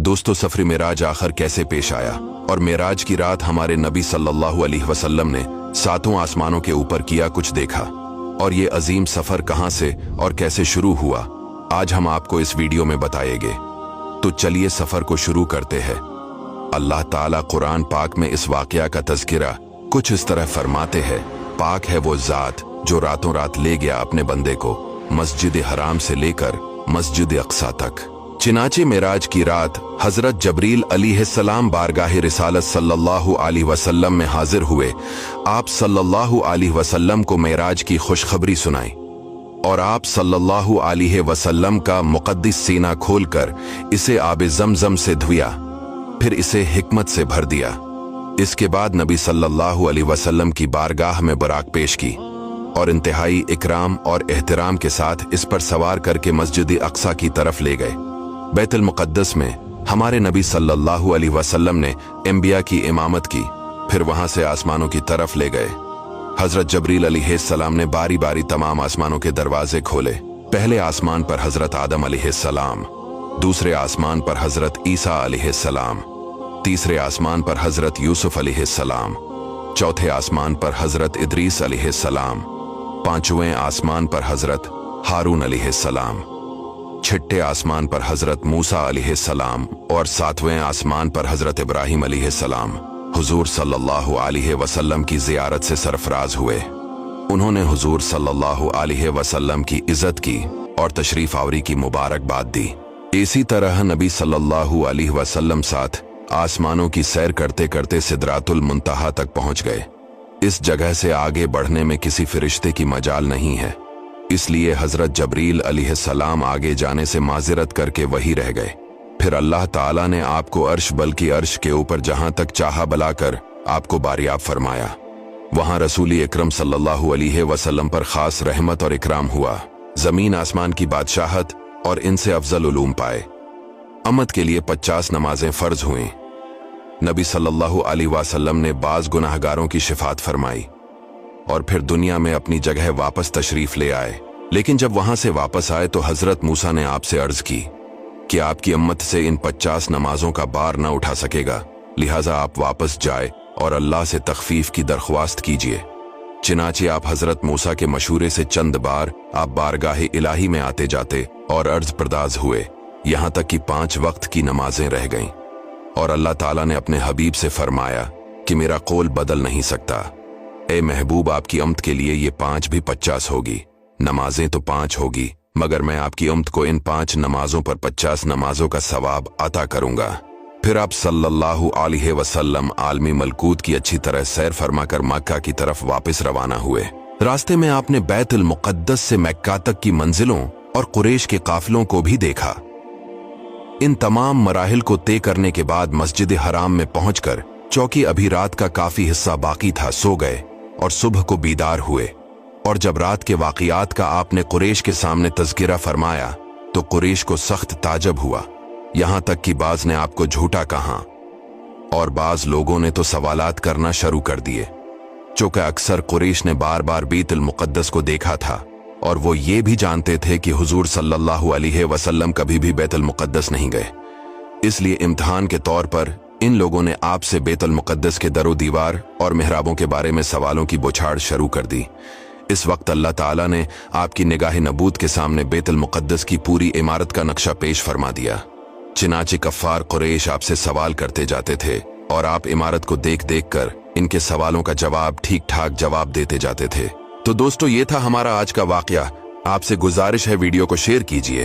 दोस्तों, सफर मेराज आखिर कैसे पेश आया और मेराज की रात हमारे नबी सल्लल्लाहु अलैहि वसल्लम ने सातों आसमानों के ऊपर किया कुछ देखा, और ये अजीम सफर कहां से और कैसे शुरू हुआ, आज हम आपको इस वीडियो में बताएंगे। तो चलिए सफर को शुरू करते हैं। अल्लाह ताला कुरान पाक में इस वाकया का तज़किरा कुछ इस तरह फरमाते हैं, पाक है वो जात जो रातों रात ले गया अपने बंदे को मस्जिद हराम से लेकर मस्जिद अक्सा तक। चिनाचे मेराज की रात हजरत जबरील अलैहिस्सलाम बारगाह रिसालत सल्लल्लाहु अलैहि वसल्लम में हाजिर हुए। आप सल्लल्लाहु अलैहि वसल्लम को मेराज की खुशखबरी सुनाई और आप सल्लल्लाहु अलैहि वसल्लम का मुक़द्दस सीना खोलकर इसे आब ज़मज़म से धुया, फिर इसे हिकमत से भर दिया। इसके बाद नबी सल्लल्लाहु अलैहि वसल्लम की बारगाह में बुराक पेश की और इंतहाई इकराम और एहतराम के साथ इस पर सवार करके मस्जिद अक्सा की तरफ ले गए। बैतुल मुक़द्दस में हमारे नबी सल्लल्लाहु अलैहि वसल्लम ने अंबिया की इमामत की, फिर वहां से आसमानों की तरफ ले गए। हजरत जबरील अलैहिस्सलाम ने बारी बारी तमाम आसमानों के दरवाजे खोले। पहले आसमान पर हजरत आदम अलैहिस्सलाम, दूसरे आसमान पर हजरत ईसा अलैहिस्सलाम, तीसरे आसमान पर हजरत यूसुफ अलैहिस्सलाम, चौथे आसमान पर हजरत इदरीस अलैहिस्सलाम, पांचवें आसमान पर हजरत हारून अलैहिस्सलाम, छठे आसमान पर हजरत मूसा अलैहिस्सलाम और सातवें आसमान पर हजरत इब्राहिम अलैहिस्सलाम हुजूर सल्लल्लाहु अलैहि वसल्लम की जियारत से सरफराज हुए। उन्होंने हुजूर सल्लल्लाहु अलैहि वसल्लम की इज्जत की और तशरीफ आवरी की मुबारकबाद दी। इसी तरह नबी सल्लल्लाहु अलैहि वसल्लम साथ आसमानों की सैर करते करते सिदरातुल मुंतहा तक पहुंच गए। इस जगह से आगे बढ़ने में किसी फरिश्ते की मजाल नहीं है, इसलिए हजरत जबरील अलैहिस्सलाम आगे जाने से माजिरत करके वही रह गए। फिर अल्लाह ताला ने आपको अर्श बल्कि अर्श के ऊपर जहां तक चाहा बुलाकर आपको बारियाब फरमाया। वहां रसूल अकरम सल्लल्लाहु अलैहि वसल्लम पर खास रहमत और इकराम हुआ। जमीन आसमान की बादशाहत और इनसे अफजल उलूम पाए। अम्मत के लिए 50 नमाजें फर्ज हुई। नबी सल्लल्लाहु अलैहि वसल्लम ने बाज गुनाहगारों की शिफात फरमाई और फिर दुनिया में अपनी जगह वापस तशरीफ ले आए। लेकिन जब वहां से वापस आए तो हजरत मूसा ने आपसे अर्ज की कि आपकी उम्मत से इन 50 नमाजों का बार न उठा सकेगा, लिहाजा आप वापस जाए और अल्लाह से तखफीफ की दरख्वास्त कीजिए। चिनाचे आप हजरत मूसा के मशूरे से चंद बार आप बारगाह इलाही में आते जाते और अर्ज परदाज हुए, यहां तक कि 5 वक्त की नमाजें रह गईं और अल्लाह ताला ने अपने हबीब से फरमाया कि मेरा कौल बदल नहीं सकता। ए महबूब, आपकी उम्मत के लिए ये 5 भी 50 होगी। नमाजें तो 5 होगी, मगर मैं आपकी उम्मत को इन 5 नमाजों पर 50 नमाजों का सवाब अता करूंगा। फिर आप सल्लल्लाहु अलैहि वसल्लम आलमी मलकूत की अच्छी तरह सैर फरमाकर मक्का की तरफ वापस रवाना हुए। रास्ते में आपने बैतुल मुक़द्दस से मक्का तक की मंजिलों और कुरैश के काफिलों को भी देखा। इन तमाम मराहिल को तय करने के बाद मस्जिद हराम में पहुंचकर चौकी अभी रात का काफी हिस्सा बाकी था, सो गए और सुबह को बीदार हुए। और जब रात के वाक़ियात का आपने कुरैश के सामने तज़किरा फरमाया तो कुरैश को सख्त ताजब हुआ, यहां तक कि बाज ने आपको झूठा कहा और बाज लोगों ने तो सवालात करना शुरू कर दिए, चूंकि अक्सर कुरैश ने बार बार बैतुल मुक़द्दस को देखा था और वो ये भी जानते थे कि हुजूर सल्लल्लाहु अलैहि वसल्लम कभी भी बैतुल मुक़द्दस नहीं गए। इसलिए इम्तिहान के तौर पर इन लोगों ने आपसे बैतुल मुक़द्दस के दरो दीवार और मेहराबों के बारे में सवालों की बौछार शुरू कर दी। इस वक्त अल्लाह ताला ने आपकी निगाह नबूत के सामने बैतुल मुक़द्दस की पूरी इमारत का नक्शा पेश फरमा दिया। चिनाचे कफ़ार कुरैश आपसे सवाल करते जाते थे और आप इमारत को देख देख कर इनके सवालों का जवाब ठीक ठाक जवाब देते जाते थे। तो दोस्तों, ये था हमारा आज का वाकया। आपसे गुजारिश है वीडियो को शेयर कीजिए